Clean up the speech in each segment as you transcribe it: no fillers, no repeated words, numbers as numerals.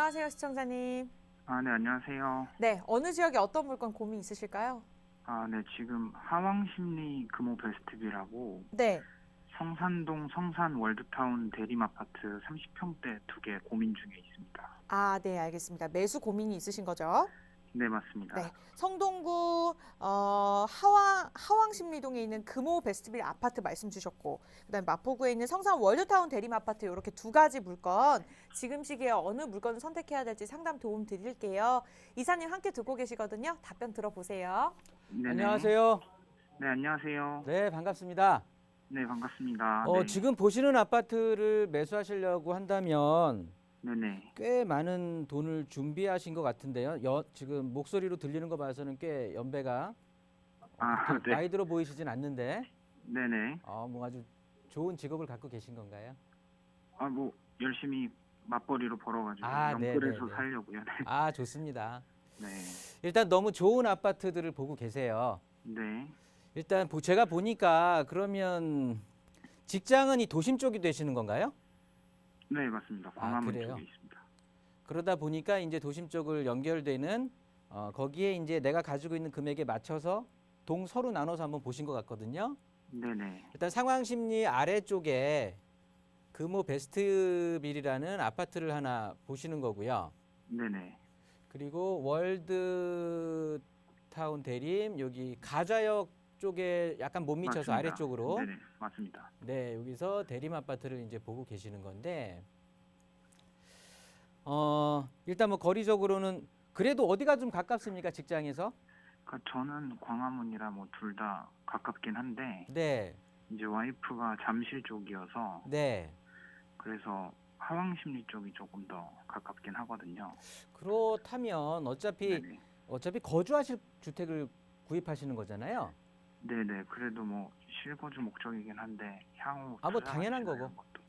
안녕하세요, 시청자님. 네, 안녕하세요. 네, 어느 지역에 어떤 물건 고민 있으실까요? 네, 지금 하왕심리 금호 베스트비라고 네. 성산동 성산 월드타운 대림 아파트 30평대 2개 고민 중에 있습니다. 네, 알겠습니다. 매수 고민이 있으신 거죠? 네, 맞습니다. 네. 성동구 하왕심리동에 있는 금호 베스트빌 아파트 말씀 주셨고, 그다음에 마포구에 있는 성산 월드타운 대림 아파트 이렇게 두 가지 물건 지금 시기에 어느 물건을 선택해야 될지 상담 도움 드릴게요. 이사님 함께 듣고 계시거든요. 답변 들어보세요. 네네. 안녕하세요. 네, 안녕하세요. 네, 반갑습니다. 네, 반갑습니다. 네. 지금 보시는 아파트를 매수하시려고 한다면 네네. 꽤 많은 돈을 준비하신 것 같은데요. 지금 목소리로 들리는 거 봐서는 꽤 연배가 네. 나이 들어 보이시진 않는데 네네. 뭐 아주 좋은 직업을 갖고 계신 건가요? 뭐 열심히 맞벌이로 벌어가지고 네, 영끌해서 네, 네. 살려고요. 네. 좋습니다. 네. 일단 너무 좋은 아파트들을 보고 계세요. 네. 일단 제가 보니까 그러면 직장은 이 도심 쪽이 되시는 건가요? 네, 맞습니다. 광화문 그래요? 쪽에 있습니다. 그러다 보니까 이제 도심 쪽을 연결되는 거기에 이제 내가 가지고 있는 금액에 맞춰서 동 서로 나눠서 한번 보신 것 같거든요. 네네. 일단 상황심리 아래쪽에 금호 베스트빌이라는 아파트를 하나 보시는 거고요. 네네. 그리고 월드타운 대림 여기 가좌역 쪽에 약간 못 미쳐서 맞습니다. 아래쪽으로 네네, 맞습니다. 네, 여기서 대림 아파트를 이제 보고 계시는 건데 일단 뭐 거리적으로는 그래도 어디가 좀 가깝습니까? 직장에서? 그러니까 저는 광화문이라 뭐 둘 다 가깝긴 한데 네. 이제 와이프가 잠실 쪽이어서 네. 그래서 하왕심리 쪽이 조금 더 가깝긴 하거든요. 그렇다면 어차피 네네. 거주하실 주택을 구입하시는 거잖아요. 네네. 그래도 뭐 실거주 목적이긴 한데 향후 뭐 투자 당연한 가치나 거고. 이런 것도.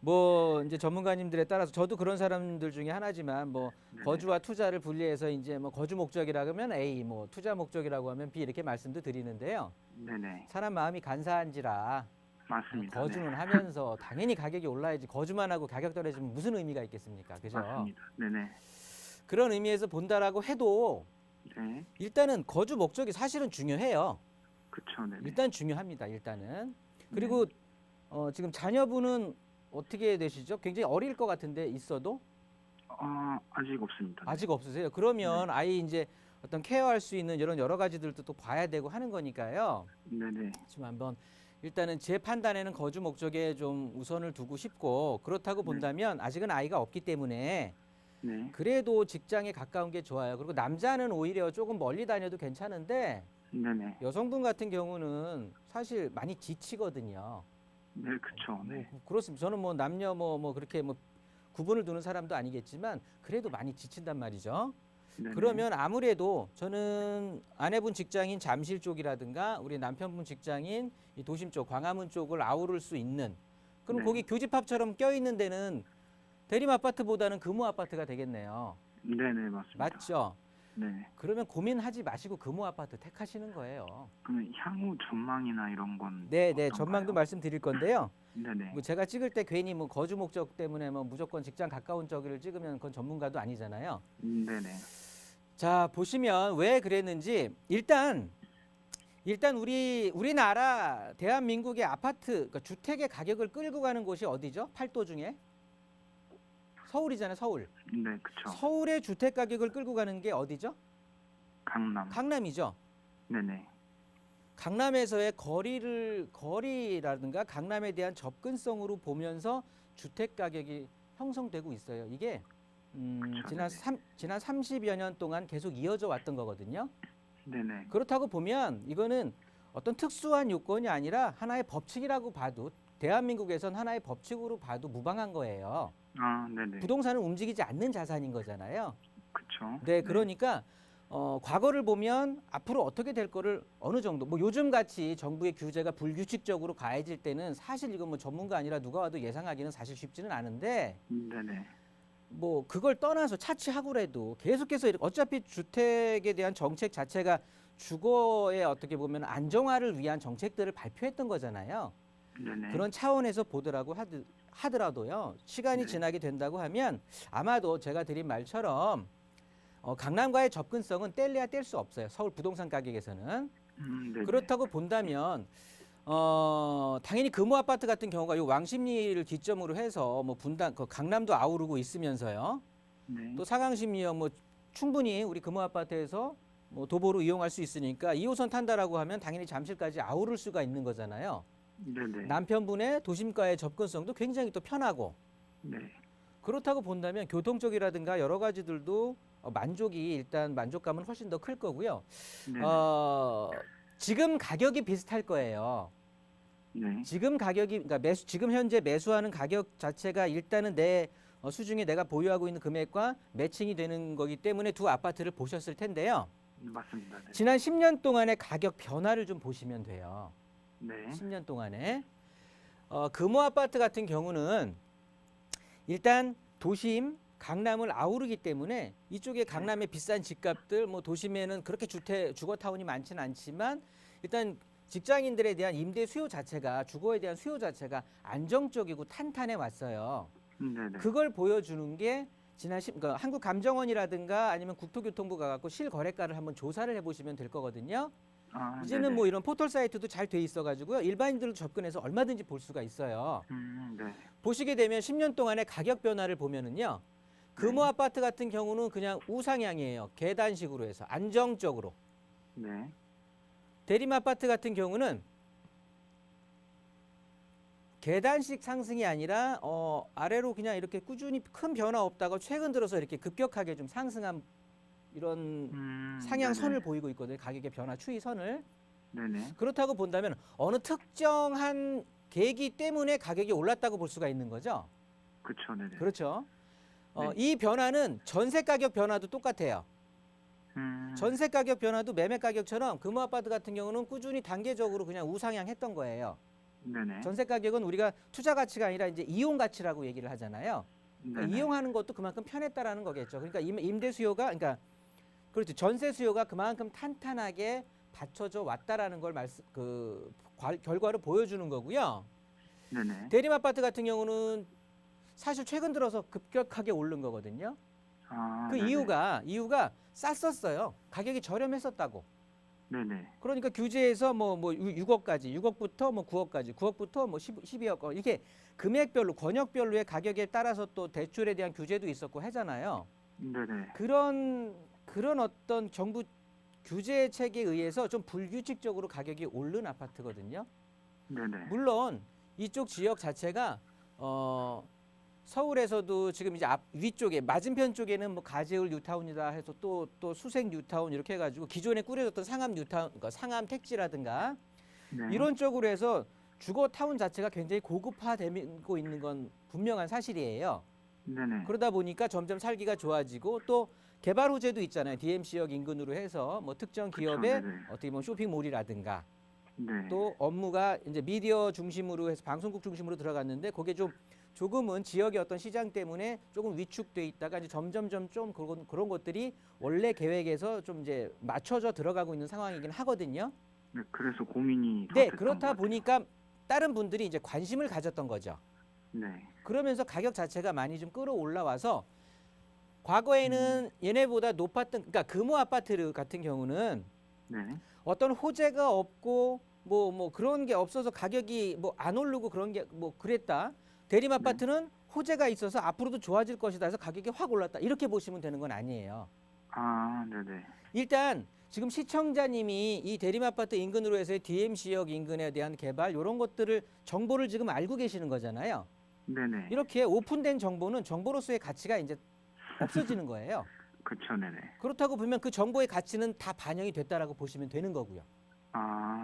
뭐 네네. 이제 전문가님들에 따라서 저도 그런 사람들 중에 하나지만 뭐 네네. 거주와 투자를 분리해서 이제 뭐 거주 목적이라고 하면 A, 뭐 투자 목적이라고 하면 B 이렇게 말씀도 드리는데요. 네네. 사람 마음이 간사한지라 맞습니다. 거주는 네. 하면서 당연히 가격이 올라야지 거주만 하고 가격 떨어지면 무슨 의미가 있겠습니까? 그죠? 맞습니다. 네네. 그런 의미에서 본다라고 해도 네. 일단은 거주 목적이 사실은 중요해요. 그쵸. 네네. 일단 중요합니다. 일단은. 그리고 지금 자녀분은 어떻게 되시죠? 굉장히 어릴 것 같은데 있어도 아직 없습니다. 네. 아직 없으세요. 그러면 아이 이제 어떤 케어할 수 있는 이런 여러 가지들도 또 봐야 되고 하는 거니까요. 네네. 지금 한번 일단은 제 판단에는 거주 목적에 좀 우선을 두고 싶고 그렇다고 본다면 아직은 아이가 없기 때문에 네. 그래도 직장에 가까운 게 좋아요. 그리고 남자는 오히려 조금 멀리 다녀도 괜찮은데 네네. 여성분 같은 경우는 사실 많이 지치거든요. 네, 그쵸. 네. 그렇습니다. 저는 뭐 남녀 뭐 그렇게 뭐 구분을 두는 사람도 아니겠지만 그래도 많이 지친단 말이죠. 네네. 그러면 아무래도 저는 아내분 직장인 잠실 쪽이라든가 우리 남편분 직장인 이 도심 쪽 광화문 쪽을 아우를 수 있는 그럼 네. 거기 교집합처럼 껴있는 데는 대림 아파트보다는 금호 아파트가 되겠네요. 네네, 맞습니다. 맞죠? 네. 그러면 고민하지 마시고 금호 아파트 택하시는 거예요. 그러면 향후 전망이나 이런 건 네, 어떤가요? 전망도 말씀드릴 건데요. 네네. 뭐 제가 찍을 때 괜히 뭐 거주 목적 때문에 뭐 무조건 직장 가까운 쪽을 찍으면 그건 전문가도 아니잖아요. 네네. 자, 보시면 왜 그랬는지 일단 우리나라 대한민국의 아파트 그러니까 주택의 가격을 끌고 가는 곳이 어디죠? 8도 중에 서울이잖아요, 서울. 네, 그쵸. 서울의 주택 가격을 끌고 가는 게 어디죠? 강남. 강남이죠. 네네. 강남에서의 거리라든가 강남에 대한 접근성으로 보면서 주택 가격이 형성되고 있어요. 이게 그쵸, 지난 30여 년 동안 계속 이어져 왔던 거거든요. 네네. 그렇다고 보면 이거는 어떤 특수한 요건이 아니라 하나의 법칙이라고 봐도 대한민국에선 하나의 법칙으로 봐도 무방한 거예요. 네네. 부동산은 움직이지 않는 자산인 거잖아요. 그쵸. 네, 그러니까 과거를 보면 앞으로 어떻게 될 거를 어느 정도 뭐 요즘 같이 정부의 규제가 불규칙적으로 가해질 때는 사실 이건 뭐 전문가 아니라 누가 와도 예상하기는 사실 쉽지는 않은데 네네. 뭐 그걸 떠나서 차치하고라도 계속해서 어차피 주택에 대한 정책 자체가 주거의 어떻게 보면 안정화를 위한 정책들을 발표했던 거잖아요. 네네. 그런 차원에서 보더라고 하더라도요. 시간이 네. 지나게 된다고 하면 아마도 제가 드린 말처럼 강남과의 접근성은 뗄래야 뗄 수 없어요. 서울 부동산 가격에서는. 네네. 그렇다고 본다면 당연히 금호 아파트 같은 경우가 이 왕십리를 기점으로 해서 뭐 분당 그 강남도 아우르고 있으면서요. 네. 또 상황심리역 뭐 충분히 우리 금호 아파트에서 뭐 도보로 이용할 수 있으니까 2호선 탄다라고 하면 당연히 잠실까지 아우를 수가 있는 거잖아요. 네네. 남편분의 도심과의 접근성도 굉장히 또 편하고 네. 그렇다고 본다면 교통 쪽이라든가 여러 가지들도 만족이 일단 만족감은 훨씬 더 클 거고요. 네. 지금 가격이 비슷할 거예요. 네. 지금 가격이 그러니까 지금 현재 매수하는 가격 자체가 일단은 내 수중에 내가 보유하고 있는 금액과 매칭이 되는 거기 때문에 두 아파트를 보셨을 텐데요. 맞습니다. 네. 지난 10년 동안의 가격 변화를 좀 보시면 돼요. 네. 10년 동안에 금호 아파트 같은 경우는 일단 도심 강남을 아우르기 때문에 이쪽에 강남의 비싼 집값들 뭐 도심에는 그렇게 주거타운이 많지는 않지만 일단 직장인들에 대한 임대 수요 자체가 주거에 대한 수요 자체가 안정적이고 탄탄해 왔어요. 네네. 그걸 보여주는 게 그러니까 한국감정원이라든가 아니면 국토교통부가 갖고 실거래가를 한번 조사를 해보시면 될 거거든요. 이제는 네네. 뭐 이런 포털 사이트도 잘 돼 있어가지고요. 일반인들도 접근해서 얼마든지 볼 수가 있어요. 네. 보시게 되면 10년 동안의 가격 변화를 보면은요. 금호 네. 아파트 같은 경우는 그냥 우상향이에요. 계단식으로 해서 안정적으로. 네. 대림 아파트 같은 경우는 계단식 상승이 아니라 아래로 그냥 이렇게 꾸준히 큰 변화 없다가 최근 들어서 이렇게 급격하게 좀 상승한 이런 상향선을 네네. 보이고 있거든요. 가격의 변화 추이선을. 네네. 그렇다고 본다면 어느 특정한 계기 때문에 가격이 올랐다고 볼 수가 있는 거죠. 그쵸. 네네. 그렇죠. 네. 이 변화는 전세 가격 변화도 똑같아요. 전세 가격 변화도 매매 가격처럼 금호 아파트 같은 경우는 꾸준히 단계적으로 그냥 우상향했던 거예요. 네네. 전세 가격은 우리가 투자 가치가 아니라 이제 이용 가치라고 얘기를 하잖아요. 그러니까 네네. 이용하는 것도 그만큼 편했다라는 거겠죠. 그러니까 임대 수요가 그러니까 그렇죠. 전세 수요가 그만큼 탄탄하게 받쳐져 왔다라는 걸 결과로 보여주는 거고요. 네네. 대림 아파트 같은 경우는 사실 최근 들어서 급격하게 오른 거거든요. 그 네네. 이유가 쌌었어요. 가격이 저렴했었다고. 네네. 그러니까 규제에서 뭐 6억까지, 6억부터 뭐 9억까지, 9억부터 뭐 12억 이렇게 금액별로 권역별로의 가격에 따라서 또 대출에 대한 규제도 있었고 하잖아요. 네네. 그런 어떤 정부 규제 체계에 의해서 좀 불규칙적으로 가격이 오른 아파트거든요. 네네. 물론 이쪽 지역 자체가 서울에서도 지금 이제 위쪽에 맞은편 쪽에는 뭐 가재울 뉴타운이다 해서 또 수색 뉴타운 이렇게 해가지고 기존에 꾸려졌던 상암 뉴타운, 그러니까 상암 택지라든가 네. 이런 쪽으로 해서 주거 타운 자체가 굉장히 고급화되고 있는 건 분명한 사실이에요. 네네. 그러다 보니까 점점 살기가 좋아지고 또 개발 호재도 있잖아요. DMC역 인근으로 해서 뭐 특정 기업의 네네. 어떻게 보면 쇼핑몰이라든가 네. 또 업무가 이제 미디어 중심으로 해서 방송국 중심으로 들어갔는데 그게 조금은 지역의 어떤 시장 때문에 조금 위축돼 있다가 이제 점점점 좀 그런 것들이 원래 계획에서 좀 이제 맞춰져 들어가고 있는 상황이긴 하거든요. 네. 그래서 고민이 더 네, 됐던 그렇다 것 같아요. 보니까 다른 분들이 이제 관심을 가졌던 거죠. 네. 그러면서 가격 자체가 많이 좀 끌어올라와서 과거에는 얘네보다 높았던 그러니까 금호 아파트 같은 경우는 네. 어떤 호재가 없고 뭐 그런 게 없어서 가격이 뭐 안 오르고 그런 게 뭐 그랬다. 대림 아파트는 호재가 있어서 앞으로도 좋아질 것이다 해서 가격이 확 올랐다. 이렇게 보시면 되는 건 아니에요. 네네. 일단 지금 시청자님이 이 대림 아파트 인근으로 해서의 DMC역 인근에 대한 개발 이런 것들을 정보를 지금 알고 계시는 거잖아요. 네네. 이렇게 오픈된 정보는 정보로서의 가치가 이제 없어지는 거예요. 그쵸. 네네. 그렇다고 보면 그 정보의 가치는 다 반영이 됐다라고 보시면 되는 거고요.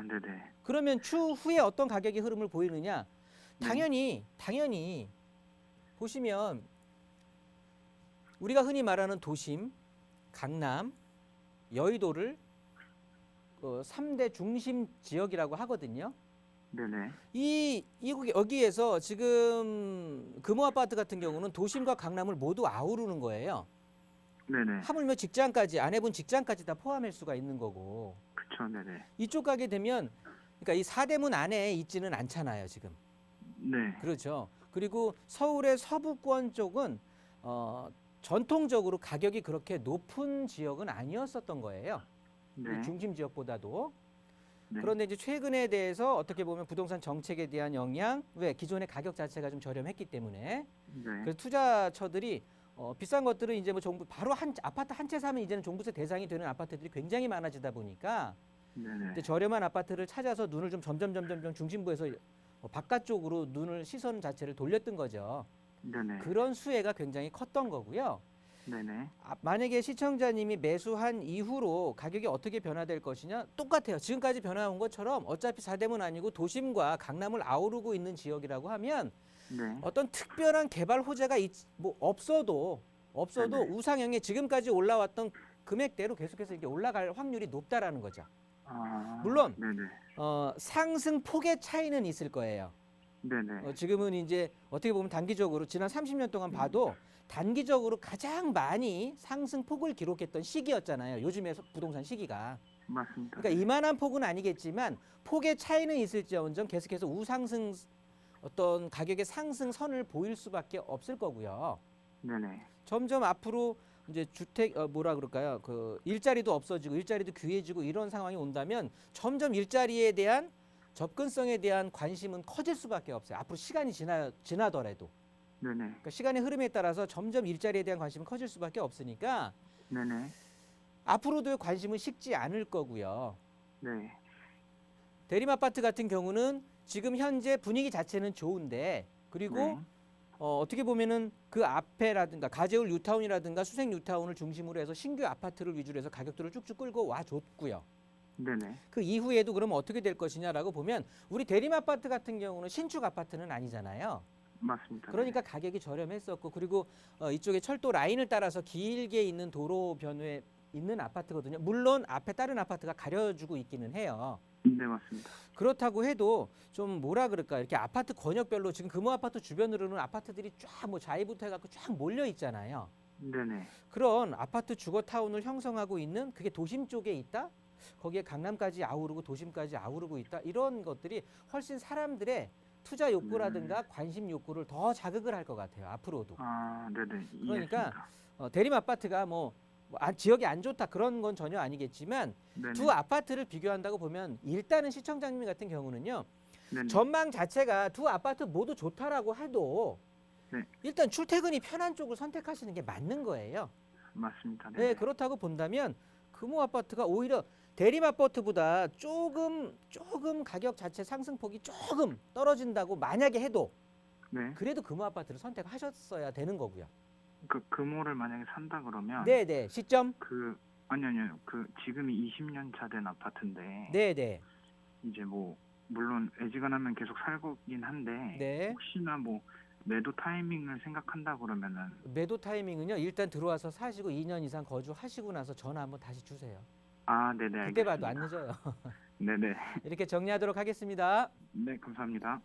네네. 그러면 추후에 어떤 가격의 흐름을 보이느냐? 네. 당연히 보시면 우리가 흔히 말하는 도심, 강남, 여의도를 3대 중심 지역이라고 하거든요. 네네. 여기에서 지금 금호 아파트 같은 경우는 도심과 강남을 모두 아우르는 거예요. 네네. 하물며 직장까지 아내분 직장까지 다 포함할 수가 있는 거고 그쵸. 네네. 이쪽 가게 되면 그러니까 이 사대문 안에 있지는 않잖아요 지금. 네. 그렇죠. 그리고 서울의 서부권 쪽은 전통적으로 가격이 그렇게 높은 지역은 아니었었던 거예요. 네. 이 중심 지역보다도. 네. 그런데 이제 최근에 대해서 어떻게 보면 부동산 정책에 대한 영향, 왜 기존의 가격 자체가 좀 저렴했기 때문에 네. 그래서 투자처들이 비싼 것들은 이제 뭐 정부 바로 한 아파트 한 채 사면 이제는 종부세 대상이 되는 아파트들이 굉장히 많아지다 보니까 네네. 이제 저렴한 아파트를 찾아서 눈을 좀 점점 중심부에서 바깥쪽으로 눈을 시선 자체를 돌렸던 거죠. 네네. 그런 수혜가 굉장히 컸던 거고요. 네네. 만약에 시청자님이 매수한 이후로 가격이 어떻게 변화될 것이냐 똑같아요. 지금까지 변화온 것처럼 어차피 사대문 아니고 도심과 강남을 아우르고 있는 지역이라고 하면 네. 어떤 특별한 개발 호재가 뭐 없어도 네네. 우상향에 지금까지 올라왔던 금액대로 계속해서 이렇게 올라갈 확률이 높다라는 거죠. 아. 물론 네네. 상승 폭의 차이는 있을 거예요. 네네. 지금은 이제 어떻게 보면 단기적으로 지난 30년 동안 봐도 단기적으로 가장 많이 상승 폭을 기록했던 시기였잖아요. 요즘에 부동산 시기가. 맞습니다. 그러니까 이만한 폭은 아니겠지만 폭의 차이는 있을지언정 계속해서 우상승 어떤 가격의 상승선을 보일 수밖에 없을 거고요. 네네. 점점 앞으로 이제 주택 뭐라 그럴까요? 그 일자리도 없어지고 일자리도 귀해지고 이런 상황이 온다면 점점 일자리에 대한 접근성에 대한 관심은 커질 수밖에 없어요. 앞으로 시간이 지나더라도. 네네. 그러니까 시간의 흐름에 따라서 점점 일자리에 대한 관심은 커질 수밖에 없으니까 네네. 앞으로도 관심은 식지 않을 거고요. 네. 대림 아파트 같은 경우는 지금 현재 분위기 자체는 좋은데 그리고 네. 어떻게 보면은 그 앞에라든가 가재울 뉴타운이라든가 수색 뉴타운을 중심으로 해서 신규 아파트를 위주로 해서 가격들을 쭉쭉 끌고 와 줬고요. 네네. 그 이후에도 그러면 어떻게 될 것이냐라고 보면 우리 대림 아파트 같은 경우는 신축 아파트는 아니잖아요. 맞습니다. 그러니까 가격이 저렴했었고 그리고 이쪽에 철도 라인을 따라서 길게 있는 도로 변후에 있는 아파트거든요. 물론 앞에 다른 아파트가 가려주고 있기는 해요. 네, 맞습니다. 그렇다고 해도 좀 뭐라 그럴까 이렇게 아파트 권역별로 지금 금호 아파트 주변으로는 아파트들이 쫙 뭐 좌이부터 해갖고 쫙 몰려 있잖아요. 네네. 그런 아파트 주거 타운을 형성하고 있는 그게 도심 쪽에 있다. 거기에 강남까지 아우르고 도심까지 아우르고 있다. 이런 것들이 훨씬 사람들의 투자 욕구라든가 관심 욕구를 더 자극을 할 것 같아요. 앞으로도. 아, 네네. 그러니까 이해했습니다. 대림 아파트가 지역이 안 좋다 그런 건 전혀 아니겠지만 네네. 두 아파트를 비교한다고 보면 일단은 시청자님 같은 경우는요. 네네. 전망 자체가 두 아파트 모두 좋다라고 해도 네. 일단 출퇴근이 편한 쪽을 선택하시는 게 맞는 거예요. 맞습니다. 네, 네네. 그렇다고 본다면 금호 아파트가 오히려 대림 아파트보다 조금 가격 자체 상승폭이 조금 떨어진다고 만약에 해도 네. 그래도 금호 아파트를 선택하셨어야 되는 거고요. 그 금호를 만약에 산다 그러면 네, 네. 시점. 아니요. 그 지금이 20년 차 된 아파트인데 네, 네. 이제 뭐 물론 애지간하면 계속 살고긴 한데 네. 혹시나 뭐 매도 타이밍을 생각한다 그러면은 매도 타이밍은요. 일단 들어와서 사시고 2년 이상 거주하시고 나서 전화 한번 다시 주세요. 아, 네네. 그때 알겠습니다. 봐도 안 늦어요. 네네. 이렇게 정리하도록 하겠습니다. 네, 감사합니다.